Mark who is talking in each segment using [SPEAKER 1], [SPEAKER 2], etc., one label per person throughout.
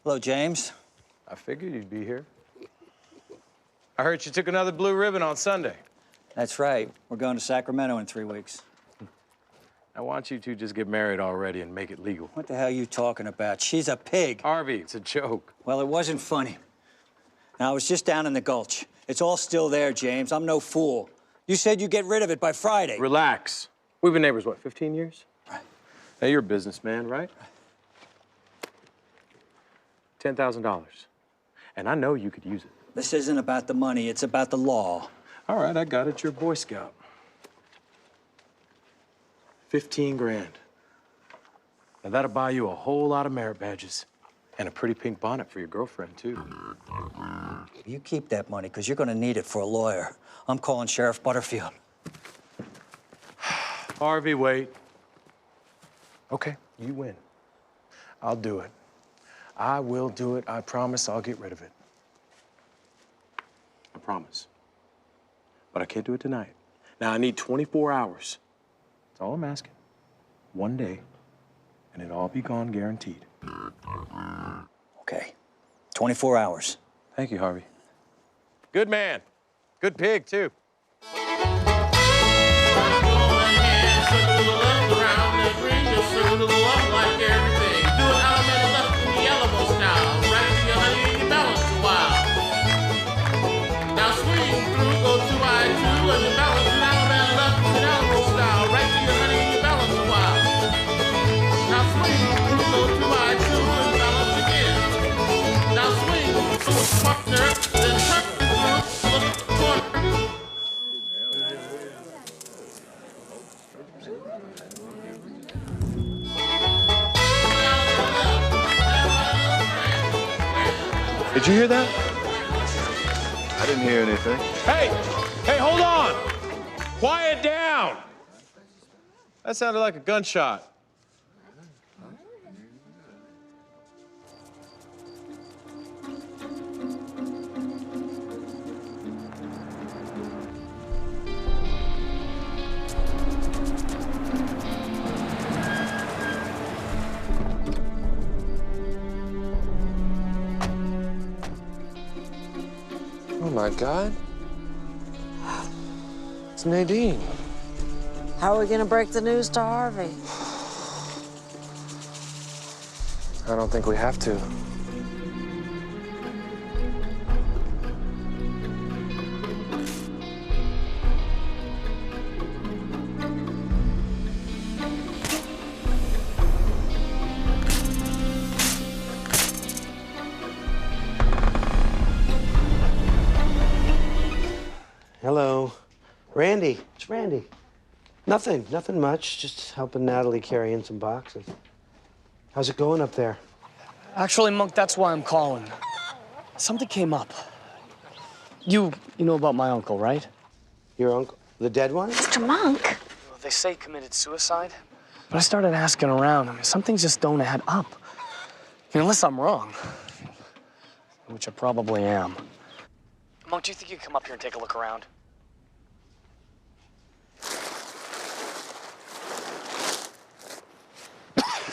[SPEAKER 1] Hello, James.
[SPEAKER 2] I figured you'd be here. I heard you took another blue ribbon on Sunday.
[SPEAKER 1] That's right. We're going to Sacramento in 3 weeks.
[SPEAKER 2] I want you two just get married already and make it legal.
[SPEAKER 1] What the hell are you talking about? She's a pig.
[SPEAKER 2] Harvey, it's a joke.
[SPEAKER 1] Well, it wasn't funny. Now, I was just down in the gulch. It's all still there, James. I'm no fool. You said you'd get rid of it by Friday.
[SPEAKER 2] Relax. We've been neighbors, what, 15 years?
[SPEAKER 1] Right.
[SPEAKER 2] Now, you're a businessman, right? $10,000. And I know you could use it.
[SPEAKER 1] This isn't about the money. It's about the law.
[SPEAKER 2] All right, I got it. You're a Boy Scout. 15 grand. Now, that'll buy you a whole lot of merit badges and a pretty pink bonnet for your girlfriend, too.
[SPEAKER 1] You keep that money, because you're going to need it for a lawyer. I'm calling Sheriff Butterfield.
[SPEAKER 2] Harvey, wait. Okay, you win. I'll do it. I will do it. I promise I'll get rid of it. I promise. But I can't do it tonight. Now, I need 24 hours. That's all I'm asking. 1 day, and it'll all be gone guaranteed.
[SPEAKER 1] Okay. 24 hours.
[SPEAKER 2] Thank you, Harvey. Good man. Good pig, too. Did you hear that?
[SPEAKER 3] I didn't hear anything.
[SPEAKER 2] Hey! Hey, hold on! Quiet down! That sounded like a gunshot.
[SPEAKER 4] Oh, my God. It's Nadine.
[SPEAKER 5] How are we gonna break the news to Harvey?
[SPEAKER 4] I don't think we have to.
[SPEAKER 6] Hello. Randy. It's Randy. Nothing much. Just helping Natalie carry in some boxes. How's it going up there?
[SPEAKER 7] Actually, Monk, that's why I'm calling. Something came up. You know about my uncle, right?
[SPEAKER 6] Your uncle? The dead one?
[SPEAKER 5] Mr. Monk.
[SPEAKER 7] Well, they say he committed suicide. But I started asking around. I mean, some things just don't add up. Unless I'm wrong. Which I probably am. Monk, do you think you can come up here and take a look around?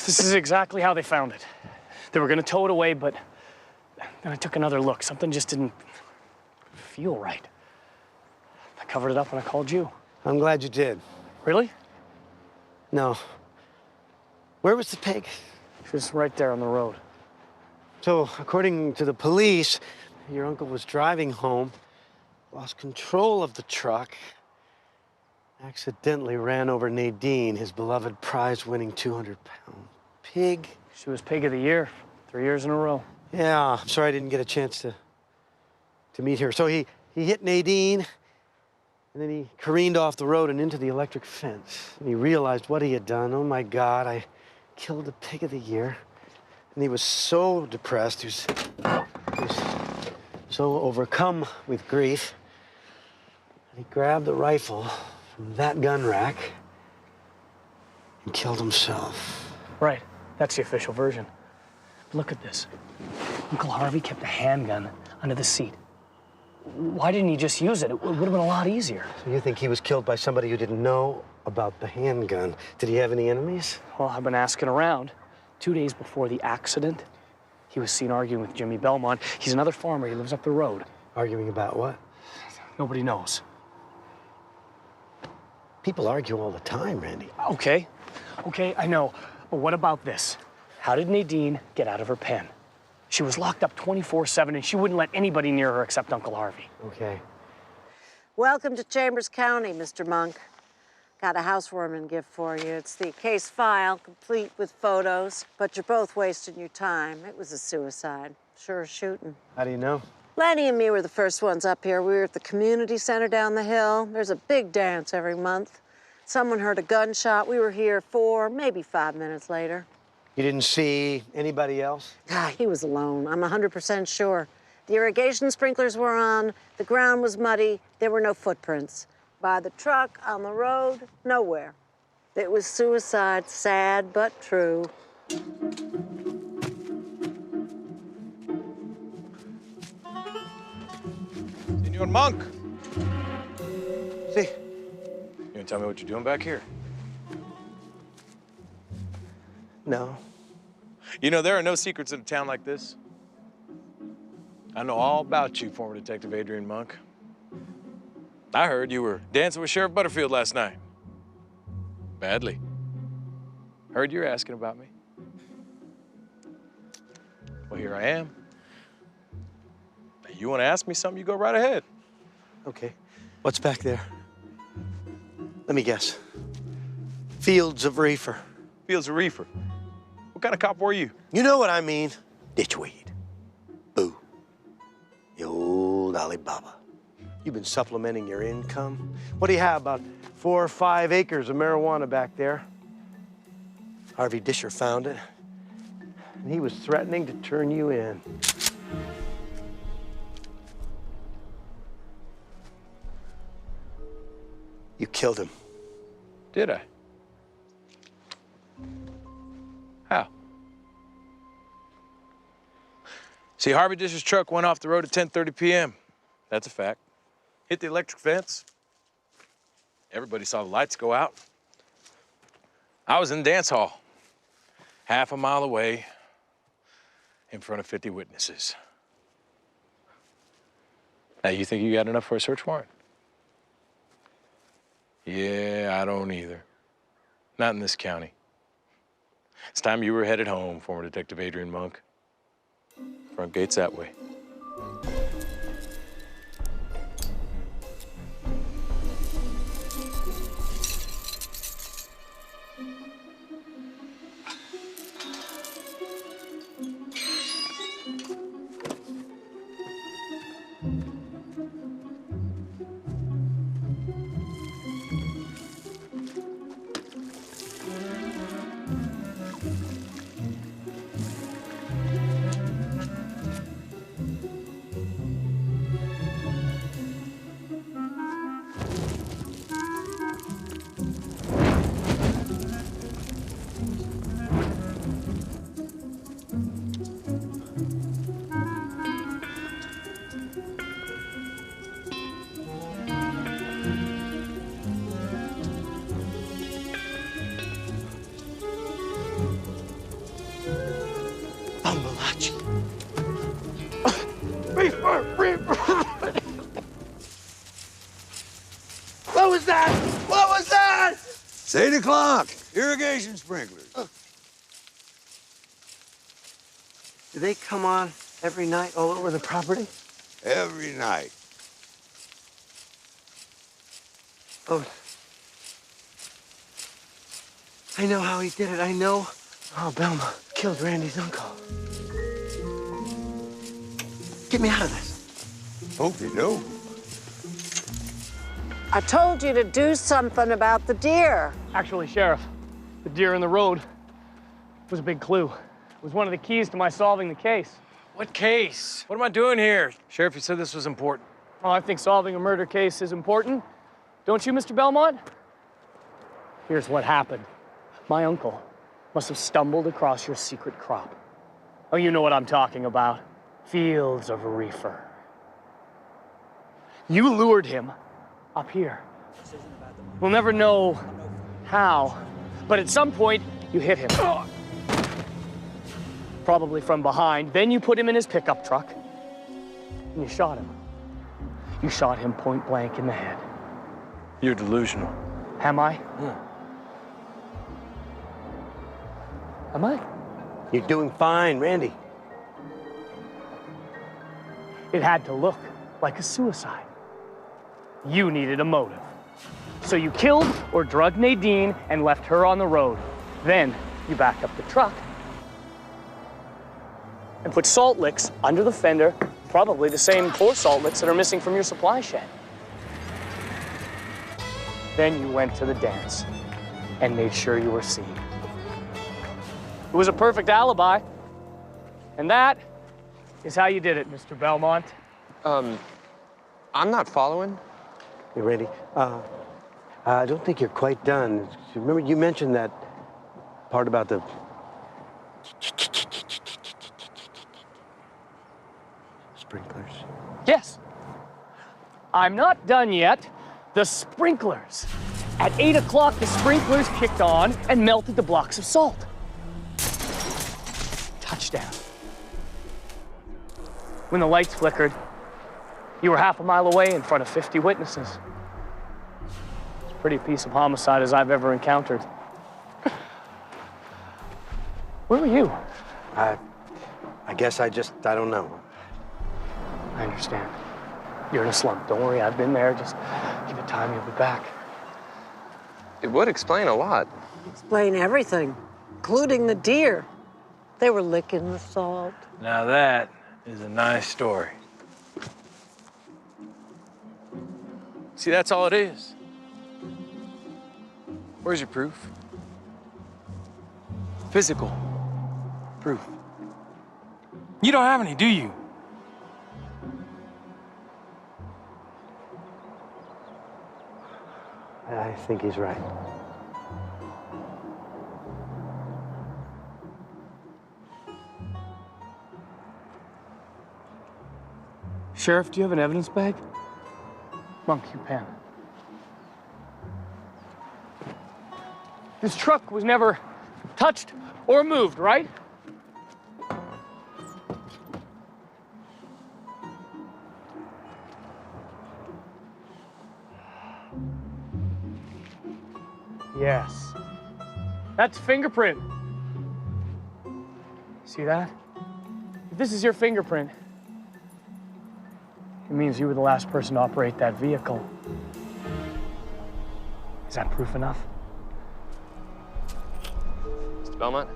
[SPEAKER 7] This is exactly how they found it. They were gonna tow it away, but then I took another look. Something just didn't feel right. I covered it up and I called you.
[SPEAKER 6] I'm glad you did.
[SPEAKER 7] Really?
[SPEAKER 6] No. Where was the pig?
[SPEAKER 7] She was right there on the road.
[SPEAKER 6] So, according to the police, your uncle was driving home, lost control of the truck, accidentally ran over Nadine, his beloved prize-winning 200-pound pig.
[SPEAKER 7] She was Pig of the Year 3 years in a row.
[SPEAKER 6] Yeah, I'm sorry I didn't get a chance to meet her. So he hit Nadine, and then he careened off the road and into the electric fence. And he realized what he had done. Oh, my God, I killed the Pig of the Year. And he was so depressed, he was so overcome with grief, that he grabbed the rifle from that gun rack and killed himself.
[SPEAKER 7] Right. That's the official version. But look at this. Uncle Harvey kept a handgun under the seat. Why didn't he just use it? It would have been a lot easier.
[SPEAKER 6] So you think he was killed by somebody who didn't know about the handgun? Did he have any enemies?
[SPEAKER 7] Well, I've been asking around. 2 days before the accident, He was seen arguing with Jimmy Belmont. He's another farmer. He lives up the road.
[SPEAKER 6] Arguing about what?
[SPEAKER 7] Nobody knows.
[SPEAKER 6] People argue all the time, Randy.
[SPEAKER 7] Okay, I know. But what about this? How did Nadine get out of her pen? She was locked up 24/7, and she wouldn't let anybody near her except Uncle Harvey.
[SPEAKER 6] Okay.
[SPEAKER 5] Welcome to Chambers County, Mr. Monk. Got a housewarming gift for you. It's the case file, complete with photos, but you're both wasting your time. It was a suicide. Sure as shooting.
[SPEAKER 6] How do you know?
[SPEAKER 5] Lenny and me were the first ones up here. We were at the community center down the hill. There's a big dance every month. Someone heard a gunshot. We were here 4, maybe 5 minutes later.
[SPEAKER 6] You didn't see anybody else?
[SPEAKER 5] He was alone. I'm 100% sure. The irrigation sprinklers were on. The ground was muddy. There were no footprints. By the truck, on the road, nowhere. It was suicide, sad but true.
[SPEAKER 2] Senor Monk!
[SPEAKER 6] See?
[SPEAKER 2] You gonna tell me what you're doing back here?
[SPEAKER 6] No.
[SPEAKER 2] You know, there are no secrets in a town like this. I know all about you, former Detective Adrian Monk. I heard you were dancing with Sheriff Butterfield last night. Badly. Heard you're asking about me. Well, here I am. Now, you want to ask me something, you go right ahead.
[SPEAKER 6] Okay. What's back there? Let me guess. Fields of reefer.
[SPEAKER 2] Fields of reefer. What kind of cop were you?
[SPEAKER 6] You know what I mean. Ditchweed. Boo. The old Alibaba. You've been supplementing your income. What do you have, about 4 or 5 acres of marijuana back there? Harvey Disher found it, and he was threatening to turn you in. You killed him.
[SPEAKER 2] Did I? How? See, Harvey Disher's truck went off the road at 10:30 p.m. That's a fact. Hit the electric fence. Everybody saw the lights go out. I was in the dance hall, half a mile away, in front of 50 witnesses. Now, you think you got enough for a search warrant? Yeah, I don't either. Not in this county. It's time you were headed home, former Detective Adrian Monk. Front gate's that way.
[SPEAKER 6] What was that? What was that?
[SPEAKER 3] It's 8 o'clock. Irrigation sprinklers.
[SPEAKER 6] Do they come on every night all over the property?
[SPEAKER 3] Every night.
[SPEAKER 6] Oh. I know how he did it. I know how Belma killed Randy's uncle. Get me out of this.
[SPEAKER 3] Hope you do.
[SPEAKER 5] I told you to do something about the deer.
[SPEAKER 7] Actually, Sheriff, the deer in the road was a big clue. It was one of the keys to my solving the case.
[SPEAKER 2] What case? What am I doing here? Sheriff, you said this was important.
[SPEAKER 7] Well, I think solving a murder case is important. Don't you, Mr. Belmont? Here's what happened. My uncle must have stumbled across your secret crop. Oh, you know what I'm talking about. Fields of reefer. You lured him up here. We'll never know how, but at some point, you hit him. probably from behind. Then you put him in his pickup truck, and you shot him. You shot him point blank in the head.
[SPEAKER 2] You're delusional.
[SPEAKER 7] Am I? Am I?
[SPEAKER 6] You're doing fine, Randy.
[SPEAKER 7] It had to look like a suicide. You needed a motive. So you killed or drugged Nadine and left her on the road. Then you backed up the truck and put salt licks under the fender, probably the same 4 salt licks that are missing from your supply shed. Then you went to the dance and made sure you were seen. It was a perfect alibi. And that is how you did it, Mr. Belmont.
[SPEAKER 4] I'm not following.
[SPEAKER 6] Hey, Randy, I don't think you're quite done. Remember, you mentioned that part about the... sprinklers.
[SPEAKER 7] Yes. I'm not done yet. The sprinklers. At 8 o'clock, the sprinklers kicked on and melted the blocks of salt. Touchdown. When the lights flickered, you were half a mile away in front of 50 witnesses. As pretty a piece of homicide as I've ever encountered. Where were you?
[SPEAKER 6] I guess I don't know.
[SPEAKER 7] I understand. You're in a slump. Don't worry, I've been there. Just give it time, you'll be back.
[SPEAKER 4] It would explain a lot.
[SPEAKER 5] Explain everything, including the deer. They were licking the salt.
[SPEAKER 2] Now that is a nice story. See, that's all it is. Where's your proof? Physical proof. You don't have any, do you?
[SPEAKER 6] I think he's right.
[SPEAKER 7] Sheriff, do you have an evidence bag? Monk, your pen. This truck was never touched or moved, right? Yes. That's fingerprint. See that? If this is your fingerprint, it means you were the last person to operate that vehicle. Is that proof enough?
[SPEAKER 4] Mr. Belmont?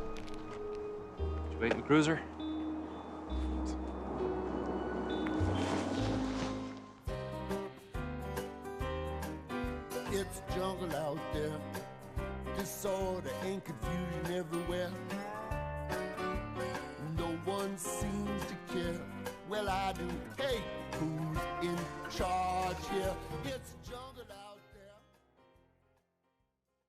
[SPEAKER 2] Did you wait in the cruiser?
[SPEAKER 8] It's jungle out there, disorder and confusion everywhere. No one seems to care. Well, I do. Hey, who's in charge here? It's